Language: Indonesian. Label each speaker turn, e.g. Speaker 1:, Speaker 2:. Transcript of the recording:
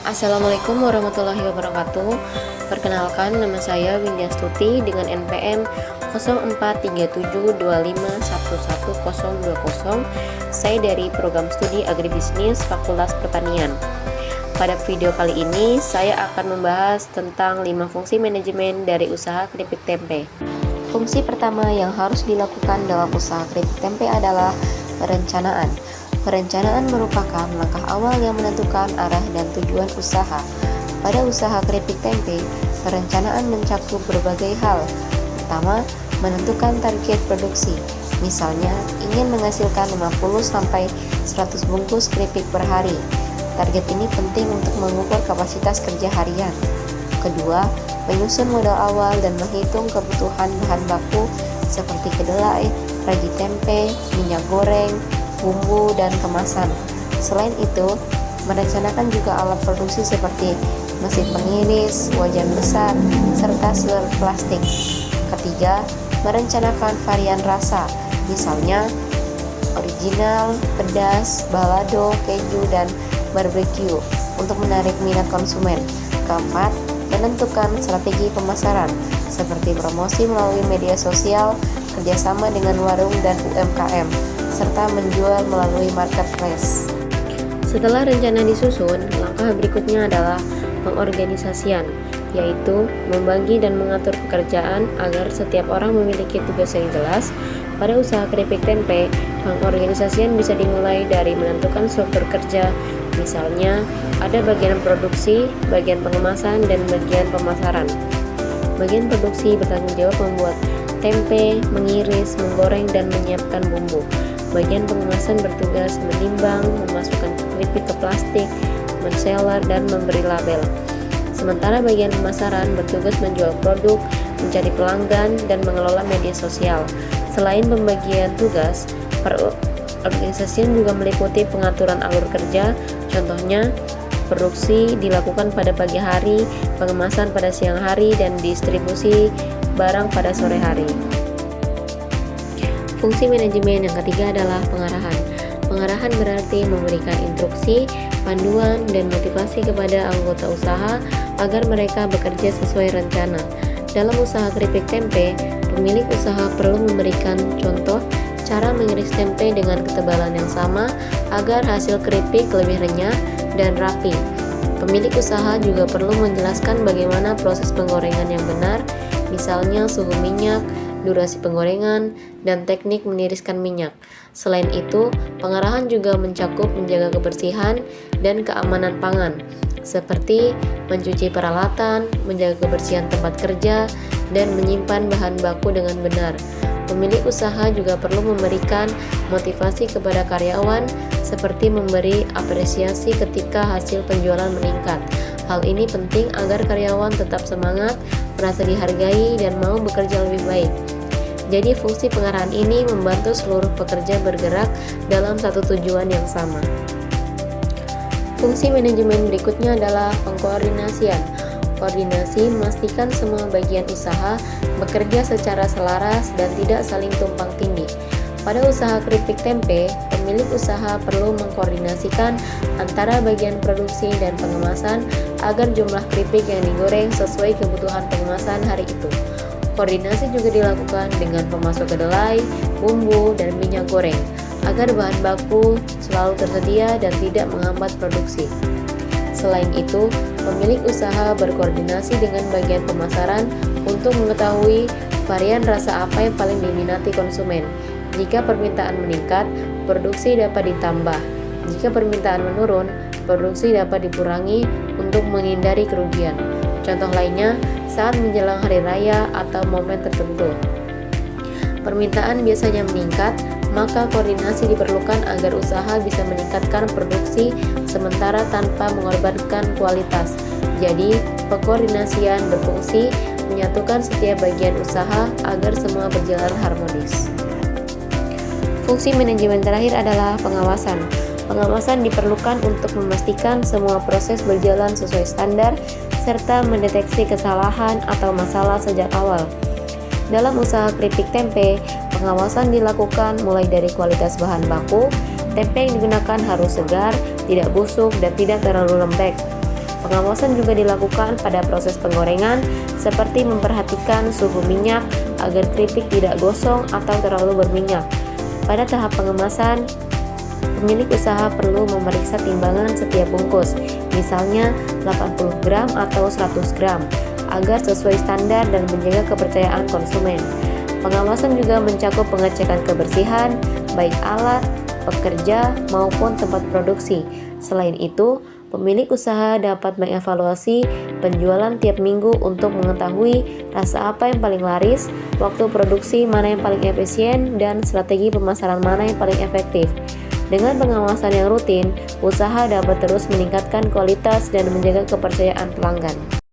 Speaker 1: Assalamualaikum warahmatullahi wabarakatuh. Perkenalkan, nama saya Windia Stuti dengan NPM 043725111020. Saya dari Program Studi Agribisnis Fakultas Pertanian. Pada video kali ini, saya akan membahas tentang 5 fungsi manajemen dari usaha keripik tempe. Fungsi pertama yang harus dilakukan dalam usaha keripik tempe adalah perencanaan. Perencanaan merupakan langkah awal yang menentukan arah dan tujuan usaha. Pada usaha keripik tempe, perencanaan mencakup berbagai hal. Pertama, menentukan target produksi. Misalnya, ingin menghasilkan 50-100 bungkus keripik per hari. Target ini penting untuk mengukur kapasitas kerja harian. Kedua, menyusun modal awal dan menghitung kebutuhan bahan baku seperti kedelai, ragi tempe, minyak goreng, bumbu, dan kemasan. Selain itu, merencanakan juga alat produksi seperti mesin pengiris, wajan besar, serta selir plastik. Ketiga, merencanakan varian rasa, misalnya original, pedas, balado, keju, dan barbecue untuk menarik minat konsumen. Keempat, menentukan strategi pemasaran seperti promosi melalui media sosial, kerjasama dengan warung dan UMKM, serta menjual melalui marketplace. Setelah rencana disusun, langkah berikutnya adalah pengorganisasian, yaitu membagi dan mengatur pekerjaan agar setiap orang memiliki tugas yang jelas. Pada usaha keripik tempe, pengorganisasian bisa dimulai dari menentukan struktur kerja. Misalnya, ada bagian produksi, bagian pengemasan, dan bagian pemasaran. Bagian produksi bertanggung jawab membuat tempe, mengiris, menggoreng, dan menyiapkan bumbu. Bagian pengemasan bertugas menimbang, memasukkan keripik ke plastik, menseler, dan memberi label. Sementara bagian pemasaran bertugas menjual produk, mencari pelanggan, dan mengelola media sosial. Selain pembagian tugas, perorganisasian juga meliputi pengaturan alur kerja. Contohnya, produksi dilakukan pada pagi hari, pengemasan pada siang hari, dan distribusi barang pada sore hari. Fungsi manajemen yang ketiga adalah pengarahan. Pengarahan berarti memberikan instruksi, panduan, dan motivasi kepada anggota usaha agar mereka bekerja sesuai rencana. Dalam usaha keripik tempe, pemilik usaha perlu memberikan contoh cara mengiris tempe dengan ketebalan yang sama agar hasil keripik lebih renyah dan rapi. Pemilik usaha juga perlu menjelaskan bagaimana proses penggorengan yang benar, misalnya suhu minyak, durasi penggorengan, dan teknik meniriskan minyak. Selain itu, pengarahan juga mencakup menjaga kebersihan dan keamanan pangan, seperti mencuci peralatan, menjaga kebersihan tempat kerja, dan menyimpan bahan baku dengan benar. Pemilik usaha juga perlu memberikan motivasi kepada karyawan, seperti memberi apresiasi ketika hasil penjualan meningkat. Hal ini penting agar karyawan tetap semangat, merasa dihargai, dan mau bekerja lebih baik. Jadi fungsi pengarahan ini membantu seluruh pekerja bergerak dalam satu tujuan yang sama. Fungsi manajemen berikutnya adalah pengkoordinasian. Koordinasi memastikan semua bagian usaha bekerja secara selaras dan tidak saling tumpang tindih. Pada usaha keripik tempe, pemilik usaha perlu mengkoordinasikan antara bagian produksi dan pengemasan agar jumlah keripik yang digoreng sesuai kebutuhan pengemasan hari itu. Koordinasi juga dilakukan dengan pemasok kedelai, bumbu, dan minyak goreng agar bahan baku selalu tersedia dan tidak menghambat produksi. Selain itu, pemilik usaha berkoordinasi dengan bagian pemasaran untuk mengetahui varian rasa apa yang paling diminati konsumen. Jika permintaan meningkat, produksi dapat ditambah. Jika permintaan menurun, produksi dapat dikurangi untuk menghindari kerugian. Contoh lainnya, saat menjelang hari raya atau momen tertentu, permintaan biasanya meningkat, maka koordinasi diperlukan agar usaha bisa meningkatkan produksi sementara tanpa mengorbankan kualitas. Jadi, pengkoordinasian berfungsi menyatukan setiap bagian usaha agar semua berjalan harmonis. Fungsi manajemen terakhir adalah pengawasan. Pengawasan diperlukan untuk memastikan semua proses berjalan sesuai standar serta mendeteksi kesalahan atau masalah sejak awal. Dalam usaha keripik tempe, pengawasan dilakukan mulai dari kualitas bahan baku. Tempe yang digunakan harus segar, tidak busuk, dan tidak terlalu lembek. Pengawasan juga dilakukan pada proses penggorengan, seperti memperhatikan suhu minyak agar keripik tidak gosong atau terlalu berminyak. Pada tahap pengemasan, pemilik usaha perlu memeriksa timbangan setiap bungkus, misalnya 80 gram atau 100 gram, agar sesuai standar dan menjaga kepercayaan konsumen. Pengawasan juga mencakup pengecekan kebersihan, baik alat, pekerja, maupun tempat produksi. Selain itu, pemilik usaha dapat mengevaluasi penjualan tiap minggu untuk mengetahui rasa apa yang paling laris, waktu produksi mana yang paling efisien, dan strategi pemasaran mana yang paling efektif. Dengan pengawasan yang rutin, usaha dapat terus meningkatkan kualitas dan menjaga kepercayaan pelanggan.